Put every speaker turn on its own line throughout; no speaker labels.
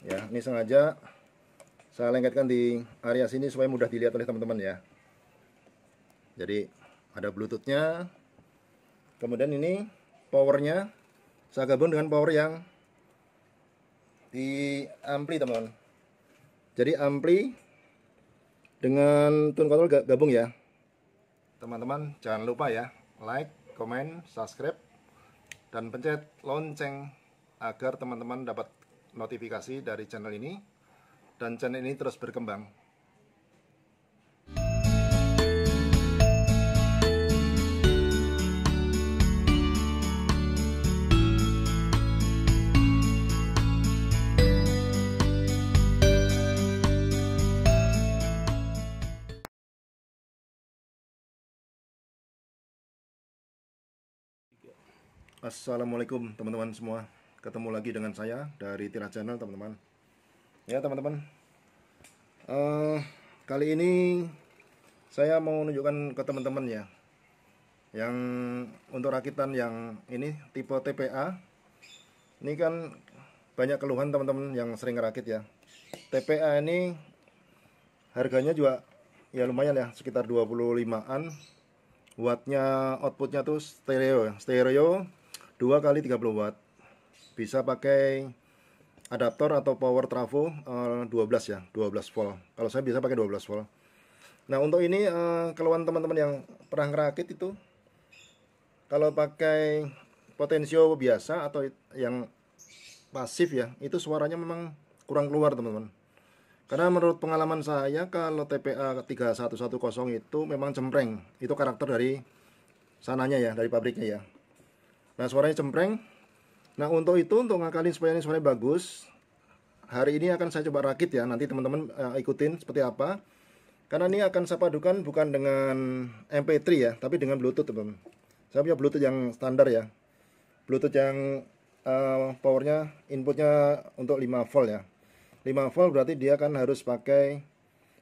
Ya, ini sengaja saya lengketkan di area sini supaya mudah dilihat oleh teman-teman ya. Jadi ada bluetoothnya. Kemudian ini powernya saya gabung dengan power yang di ampli teman-teman. Jadi ampli dengan tune control gabung ya. Teman-teman jangan lupa ya, like, comment, subscribe, dan pencet lonceng agar teman-teman dapat notifikasi dari channel ini dan channel ini terus berkembang. Assalamualaikum teman-teman semua. Ketemu lagi dengan saya dari Tira Channel teman-teman. Ya teman-teman, kali ini saya mau menunjukkan ke teman-teman ya, yang untuk rakitan yang ini tipe TPA. Ini kan banyak keluhan teman-teman yang sering ngerakit ya. TPA ini harganya juga ya lumayan ya, sekitar 25-an. Wattnya, outputnya tuh stereo 2 kali 30 watt. Bisa pakai adaptor atau power trafo 12 ya, 12 volt. Kalau saya bisa pakai 12 volt. Nah, untuk ini keluhan teman-teman yang pernah ngerakit itu, kalau pakai potensio biasa atau yang pasif ya, itu suaranya memang kurang keluar teman-teman. Karena menurut pengalaman saya, kalau TPA 3110 itu memang cempreng. Itu karakter dari sananya ya, dari pabriknya ya. Nah, suaranya cempreng. Nah, untuk itu, untuk ngakalin supaya ini suaranya bagus, hari ini akan saya coba rakit ya. Nanti teman-teman ikutin seperti apa. Karena ini akan saya padukan bukan dengan MP3 ya, tapi dengan Bluetooth teman-teman. Saya punya Bluetooth yang standar ya. Bluetooth yang powernya, inputnya untuk 5 volt ya. 5 volt berarti dia kan harus pakai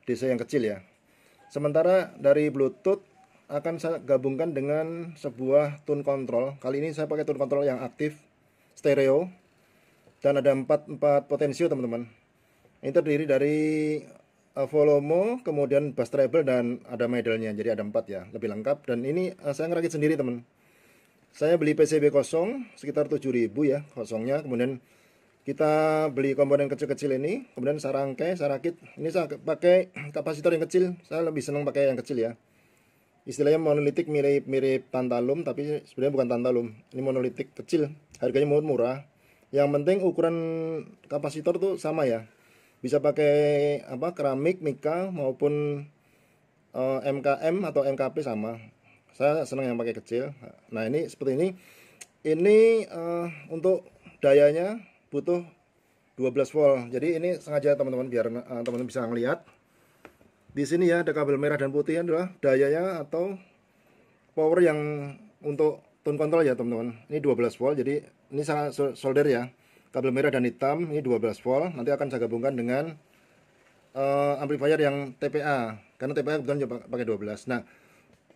DC yang kecil ya. Sementara dari Bluetooth akan saya gabungkan dengan sebuah tune control. Kali ini saya pakai tune control yang aktif, stereo, dan ada 4 potensio teman-teman. Ini terdiri dari volume, kemudian bass treble, dan ada middle-nya. Jadi ada 4 ya, lebih lengkap. Dan ini saya ngerakit sendiri teman. Saya beli PCB kosong sekitar 7.000 ya kosongnya. Kemudian kita beli komponen kecil-kecil ini, kemudian saya rangkai, saya rakit. Ini saya pakai kapasitor yang kecil. Saya lebih senang pakai yang kecil ya. Istilahnya monolitik, mirip tantalum, tapi sebenarnya bukan tantalum. Ini monolitik kecil, harganya murah. Yang penting ukuran kapasitor tuh sama ya. Bisa pakai apa, keramik, mika maupun MKM atau MKP sama. Saya senang yang pakai kecil. Nah, ini seperti ini. Ini untuk dayanya butuh 12 volt. Jadi ini sengaja teman-teman biar teman-teman bisa ngelihat. Di sini ya ada kabel merah dan putih adalah dayanya atau power yang untuk tune control ya teman-teman. Ini 12 volt. Jadi ini saya solder ya. Kabel merah dan hitam ini 12 volt. Nanti akan saya gabungkan dengan amplifier yang TPA. Karena TPA kebetulan juga pakai 12. Nah,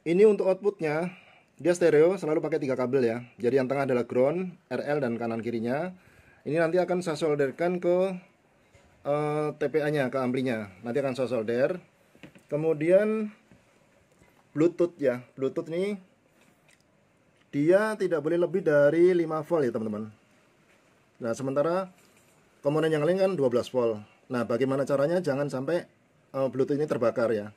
ini untuk outputnya dia stereo, selalu pakai 3 kabel ya. Jadi yang tengah adalah ground, RL, dan kanan kirinya. Ini nanti akan saya solderkan ke TPA-nya, ke amplinya. Nanti akan saya solder. Kemudian Bluetooth ya. Bluetooth ini dia tidak boleh lebih dari 5 volt ya teman-teman. Nah, sementara komponen yang lain kan 12 volt. Nah, bagaimana caranya? Jangan sampai Bluetooth ini terbakar ya.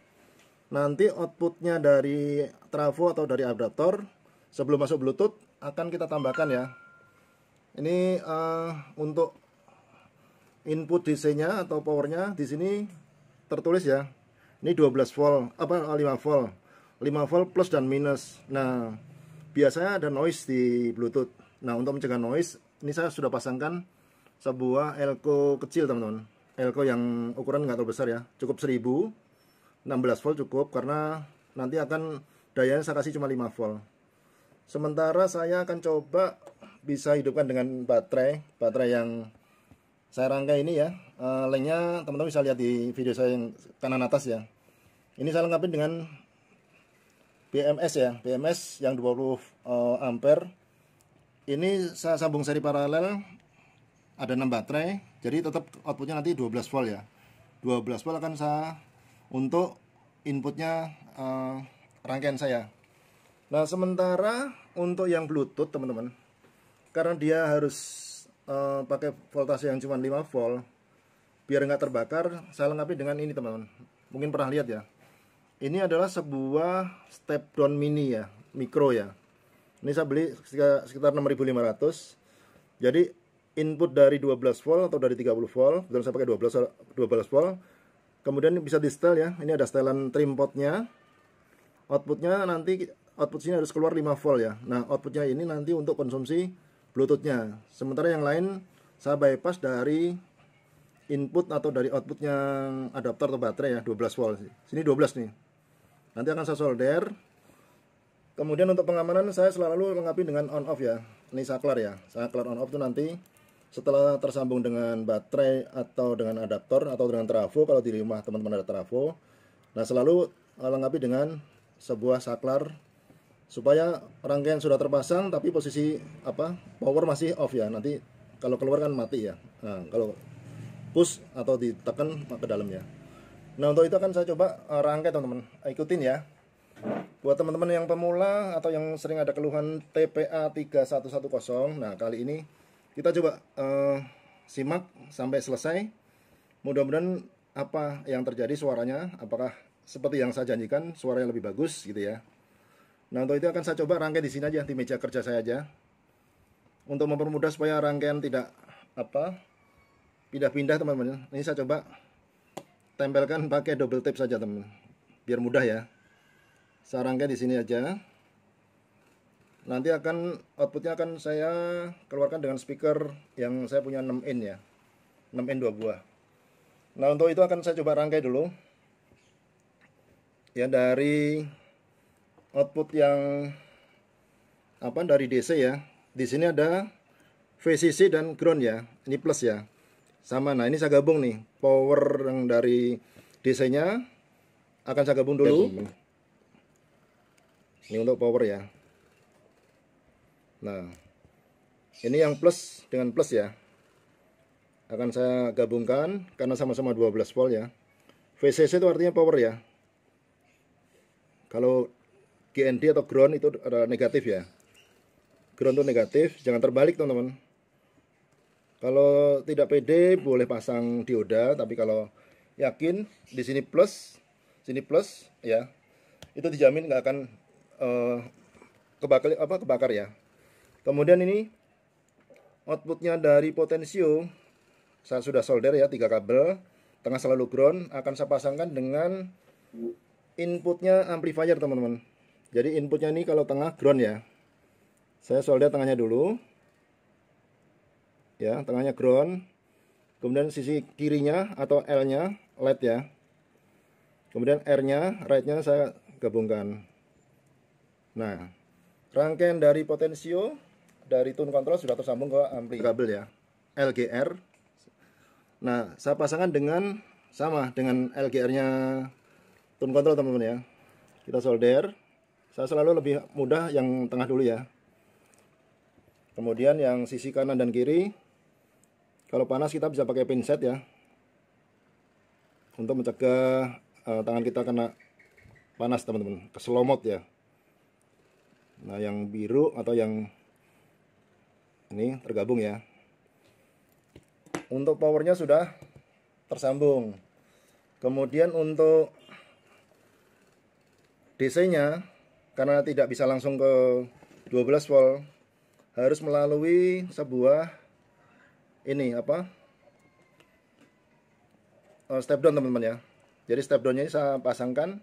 Nanti outputnya dari trafo atau dari adaptor sebelum masuk Bluetooth akan kita tambahkan ya. Ini untuk input DC-nya atau powernya di sini tertulis ya. Ini 12 volt, 5 volt. 5 volt plus dan minus. Nah, biasanya ada noise di Bluetooth. Nah, untuk mencegah noise, ini saya sudah pasangkan sebuah elko kecil teman-teman. Elko yang ukuran nggak terlalu besar ya, cukup 1000. 16 volt cukup karena nanti akan dayanya saya kasih cuma 5 volt. Sementara saya akan coba bisa hidupkan dengan baterai yang saya rangkai ini ya. Linknya teman-teman bisa lihat di video saya yang kanan atas ya. Ini saya lengkapi dengan BMS ya, BMS yang 20 ampere. Ini saya sambung seri paralel ada 6 baterai, jadi tetap outputnya nanti 12 volt ya. 12 volt akan saya untuk inputnya rangkaian saya. Nah, sementara untuk yang Bluetooth teman-teman, karena dia harus pakai voltase yang cuma 5 volt, biar nggak terbakar, saya lengkapi dengan ini teman-teman. Mungkin pernah lihat ya. Ini adalah sebuah step down mini ya, mikro ya. Ini saya beli sekitar 6.500. Jadi input dari 12 volt atau dari 30 volt, kebetulan saya pakai 12 volt. Kemudian bisa di setel ya. Ini ada setelan trim potnya. Outputnya nanti output sini harus keluar 5 volt ya. Nah, outputnya ini nanti untuk konsumsi Bluetoothnya. Sementara yang lain saya bypass dari input atau dari outputnya adapter atau baterai ya, 12 volt. Sini 12 nih. Nanti akan saya solder. Kemudian untuk pengamanan saya selalu lengkapi dengan on off ya. Ini saklar ya. Saklar on off itu nanti setelah tersambung dengan baterai atau dengan adaptor atau dengan trafo, kalau di rumah teman-teman ada trafo. Nah, selalu lengkapi dengan sebuah saklar supaya rangkaian sudah terpasang tapi posisi power masih off ya. Nanti kalau keluar kan mati ya. Nah, kalau push atau ditekan ke dalamnya. Nah, untuk itu akan saya coba rangkai teman-teman. Ikutin ya. Buat teman-teman yang pemula atau yang sering ada keluhan TPA 3110, nah kali ini kita coba simak sampai selesai. Mudah-mudahan apa yang terjadi suaranya, apakah seperti yang saya janjikan, suaranya lebih bagus gitu ya. Nah, untuk itu akan saya coba rangkai di sini aja, di meja kerja saya aja. Untuk mempermudah supaya rangkaian tidak pindah-pindah teman-teman. Ini saya coba tempelkan pakai double tape saja teman-teman, biar mudah ya. Saya rangkai di sini aja. Nanti outputnya akan saya keluarkan dengan speaker yang saya punya 6 in ya, 6 in 2 buah. Nah, untuk itu akan saya coba rangkai dulu ya, dari output yang dari DC ya. Di sini ada VCC dan ground ya, ini plus ya, sama. Nah, ini saya gabung nih, power yang dari DC nya akan saya gabung dulu ya, ini untuk power ya. Nah, ini yang plus dengan plus ya, akan saya gabungkan karena sama-sama 12 volt ya. VCC itu artinya power ya. Kalau GND atau ground itu ada negatif ya. Ground itu negatif, jangan terbalik teman-teman. Kalau tidak pede boleh pasang dioda, tapi kalau yakin di sini plus, sini plus ya, itu dijamin nggak akan kebakar ya. Kemudian ini outputnya dari potensio saya sudah solder ya, 3 kabel, tengah selalu ground, akan saya pasangkan dengan inputnya amplifier teman-teman. Jadi inputnya ini kalau tengah ground ya, saya solder tengahnya dulu ya, tengahnya ground. Kemudian sisi kirinya atau L nya LED ya, kemudian R nya, right nya saya gabungkan. Nah, rangkaian dari potensio dari tune control sudah tersambung ke ampli kabel ya, LGR. Nah, saya pasangkan dengan LGR nya tune control teman-teman ya. Kita solder. Saya selalu lebih mudah yang tengah dulu ya. Kemudian yang sisi kanan dan kiri, kalau panas kita bisa pakai pinset ya, untuk mencegah tangan kita kena panas teman-teman, keselomot ya. Nah, yang biru atau yang ini tergabung ya. Untuk powernya sudah tersambung. Kemudian untuk DC nya, karena tidak bisa langsung ke 12 volt, harus melalui sebuah ini step down teman-teman ya. Jadi step downnya ini saya pasangkan.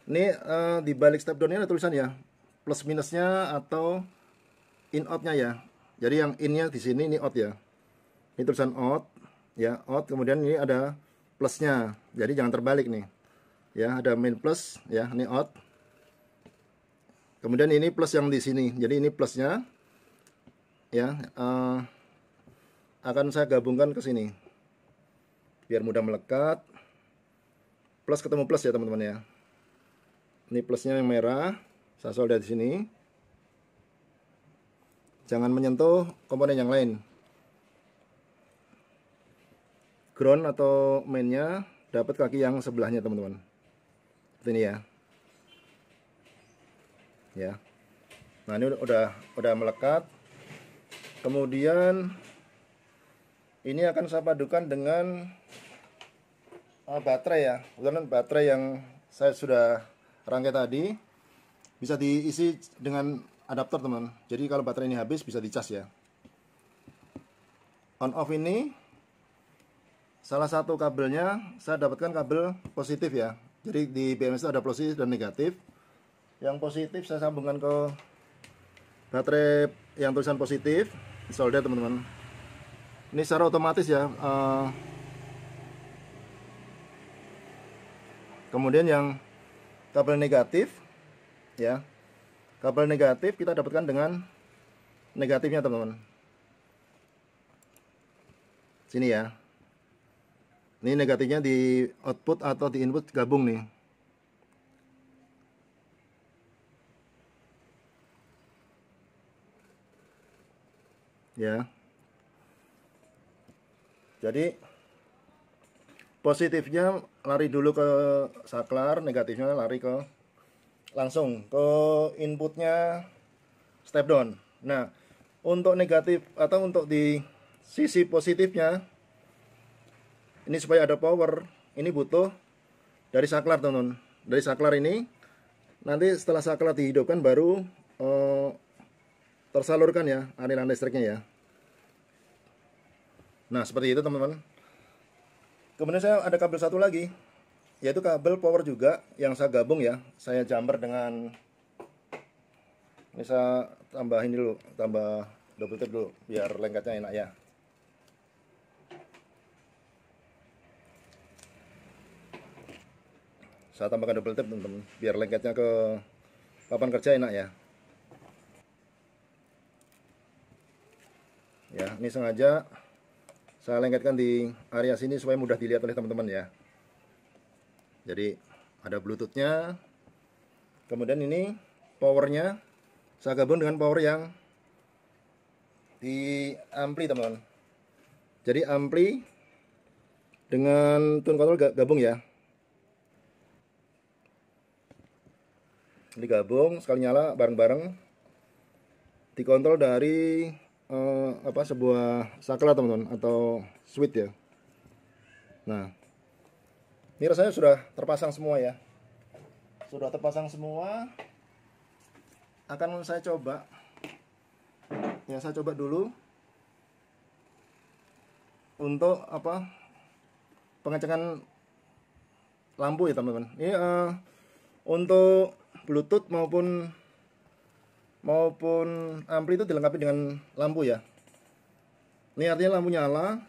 Ini di balik step downnya ada tulisan ya, plus minusnya atau in out-nya ya. Jadi yang in-nya di sini, ini out ya. Ini tulisan out ya, out. Kemudian ini ada plusnya. Jadi jangan terbalik nih. Ya, ada main plus ya, ini out. Kemudian ini plus yang di sini. Jadi ini plusnya ya, akan saya gabungkan ke sini biar mudah melekat. Plus ketemu plus ya teman-teman ya. Ini plusnya yang merah, saya solder di sini. Jangan menyentuh komponen yang lain. ground atau mainnya dapat kaki yang sebelahnya teman-teman. Seperti ini ya. Ya. Nah, ini udah melekat. Kemudian ini akan saya padukan dengan baterai ya. Kebetulan baterai yang saya sudah rangkai tadi bisa diisi dengan adaptor teman. Jadi kalau baterai ini habis bisa dicas ya. On off ini salah satu kabelnya saya dapatkan kabel positif ya. Jadi di BMS itu ada positif dan negatif. Yang positif saya sambungkan ke baterai yang tulisan positif, solder teman-teman. Ini secara otomatis ya. Kemudian yang kabel negatif ya. Kabel negatif kita dapatkan dengan negatifnya teman-teman. Sini ya. Ini negatifnya di output atau di input gabung nih. Ya. Jadi positifnya lari dulu ke saklar, negatifnya lari ke langsung ke inputnya step down. Nah, untuk negatif atau untuk di sisi positifnya ini supaya ada power, ini butuh dari saklar teman-teman. Dari saklar ini nanti setelah saklar dihidupkan baru tersalurkan ya aliran listriknya ya. Nah, seperti itu teman-teman. Kemudian saya ada kabel satu lagi, yaitu kabel power juga yang saya gabung ya. Saya jumper dengan ini, saya tambahin dulu, tambah double tape dulu biar lengketnya enak ya. Saya tambahkan double tape teman-teman biar lengketnya ke papan kerja enak ya. Ya, ini sengaja saya lengketkan di area sini supaya mudah dilihat oleh teman-teman ya. Jadi ada bluetoothnya. Kemudian ini powernya saya gabung dengan power yang di ampli teman-teman. Jadi ampli dengan tune control gabung ya. Ini gabung sekali nyala bareng-bareng. Dikontrol dari sebuah saklar teman-teman atau switch ya. Nah, ini rasanya sudah terpasang semua ya. Sudah terpasang semua. Akan saya coba. Ya, saya coba dulu untuk pengecekan lampu ya teman-teman. Ini untuk Bluetooth maupun ampli itu dilengkapi dengan lampu ya. Ini artinya lampu nyala,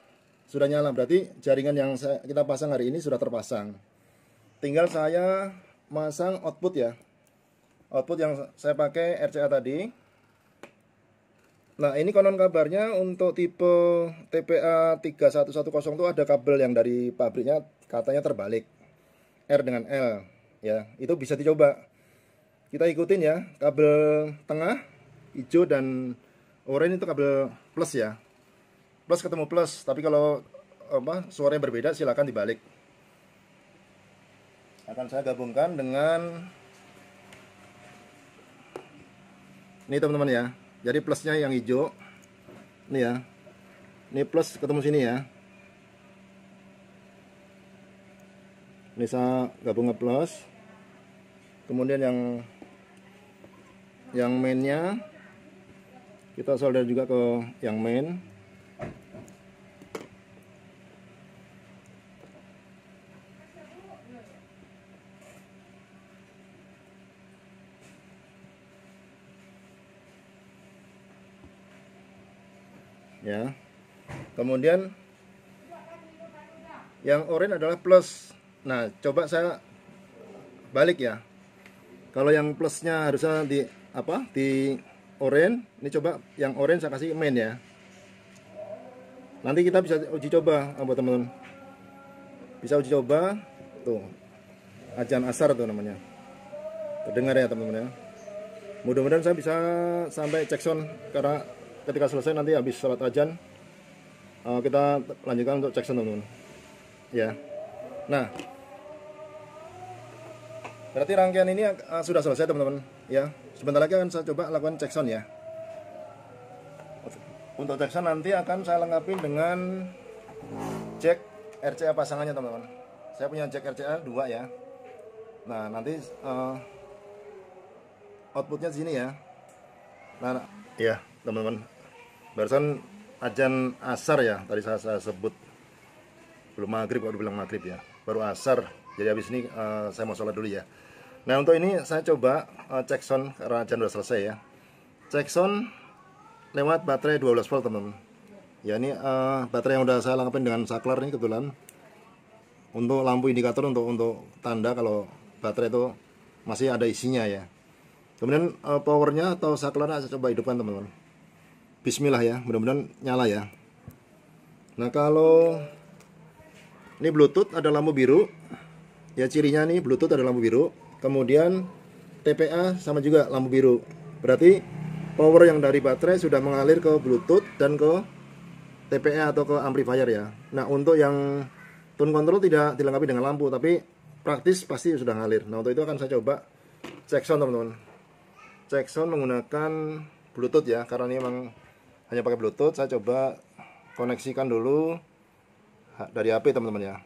sudah nyala, berarti jaringan yang kita pasang hari ini sudah terpasang. Tinggal saya masang output ya. Output yang saya pakai RCA tadi. Nah, ini konon kabarnya untuk tipe TPA 3110 itu ada kabel yang dari pabriknya katanya terbalik, R dengan L ya. Itu bisa dicoba. Kita ikutin ya, kabel tengah hijau dan oranye itu kabel plus ya. Plus ketemu plus, tapi kalau suaranya berbeda silakan dibalik. Akan saya gabungkan dengan ini teman-teman ya. Jadi plusnya yang hijau. Ini ya. Ini plus ketemu sini ya. Ini saya gabung ke plus. Kemudian yang mainnya kita solder juga ke yang main. Ya. Kemudian yang oranye adalah plus. Nah, coba saya balik ya. Kalau yang plusnya harusnya di oranye, ini coba yang oranye saya kasih main ya. Nanti kita bisa uji coba buat teman-teman. Bisa uji coba tuh. Ajan asar tuh namanya. Terdengar ya teman-teman ya. Mudah-mudahan saya bisa sampai cek sound, karena ketika selesai nanti habis sholat ajan kita lanjutkan untuk cek sound teman-teman. ya. Nah, berarti rangkaian ini sudah selesai teman-teman ya. Sebentar lagi akan saya coba lakukan cek sound ya. Untuk cek sound nanti akan saya lengkapi dengan jack RCA pasangannya teman-teman. Saya punya jack RCA 2 ya. Nah nanti outputnya di sini ya. Nah ya teman-teman, barusan ajan asar ya tadi saya sebut, belum maghrib, baru bilang maghrib ya, baru asar. Jadi habis ini saya mau sholat dulu ya. Nah untuk ini saya coba cek sound karena ajan udah selesai ya. Cek sound lewat baterai 12 volt teman-teman. Ya ini baterai yang udah saya lengkapin dengan saklar ini kebetulan. Untuk lampu indikator untuk tanda kalau baterai itu masih ada isinya ya. Kemudian powernya atau saklarnya saya coba hidupkan teman-teman. Bismillah ya, mudah-mudahan nyala ya. Nah kalau ini Bluetooth ada lampu biru. Ya cirinya nih Bluetooth ada lampu biru. Kemudian TPA sama juga lampu biru. Berarti power yang dari baterai sudah mengalir ke Bluetooth dan ke TPA atau ke amplifier ya. Nah untuk yang tone control tidak dilengkapi dengan lampu, tapi praktis pasti sudah ngalir. Nah untuk itu akan saya coba cek sound teman-teman. Cek sound menggunakan Bluetooth ya, karena ini memang hanya pakai Bluetooth. Saya coba koneksikan dulu dari HP teman-teman ya.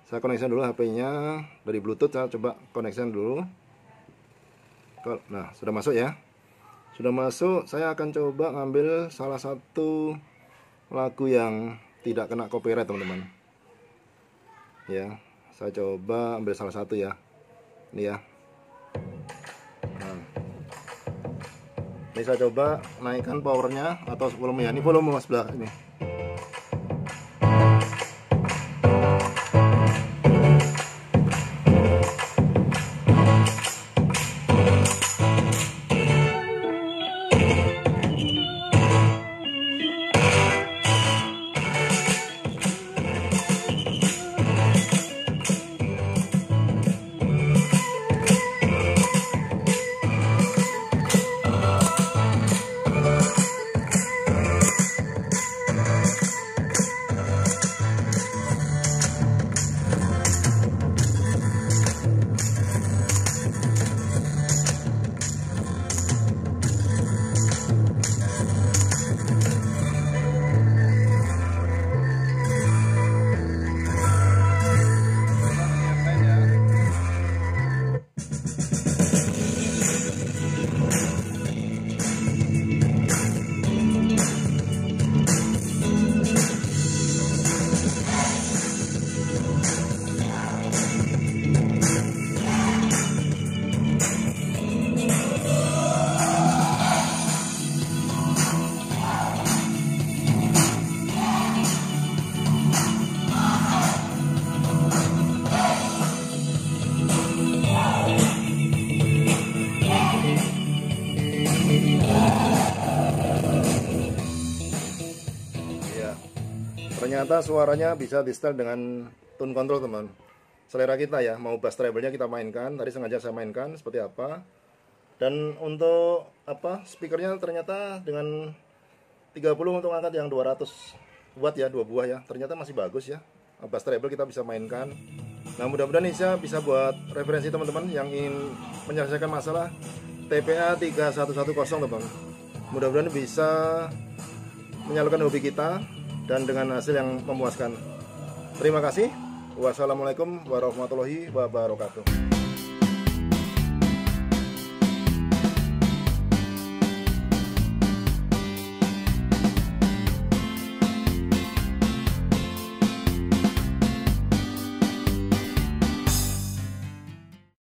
Saya koneksikan dulu HP-nya dari Bluetooth, saya coba koneksikan dulu. Nah sudah masuk ya. Sudah masuk, saya akan coba ngambil salah satu lagu yang tidak kena copyright teman-teman. Ya, saya coba ambil salah satu ya. Ini ya. Nah, ini saya coba naikkan powernya atau volume ya. Ini volume sebelah ini. Ternyata suaranya bisa di setel dengan tone control teman. Selera kita ya, mau bass treble-nya kita mainkan. Tadi sengaja saya mainkan seperti apa. Dan untuk speakernya ternyata dengan 30 untuk angkat yang 200 watt ya, 2 buah ya. Ternyata masih bagus ya. Bass treble kita bisa mainkan. Nah mudah-mudahan ini bisa buat referensi teman-teman yang ingin menyelesaikan masalah TPA 3110 teman. Mudah-mudahan bisa menyalurkan hobi kita dan dengan hasil yang memuaskan. Terima kasih. Wassalamualaikum warahmatullahi wabarakatuh.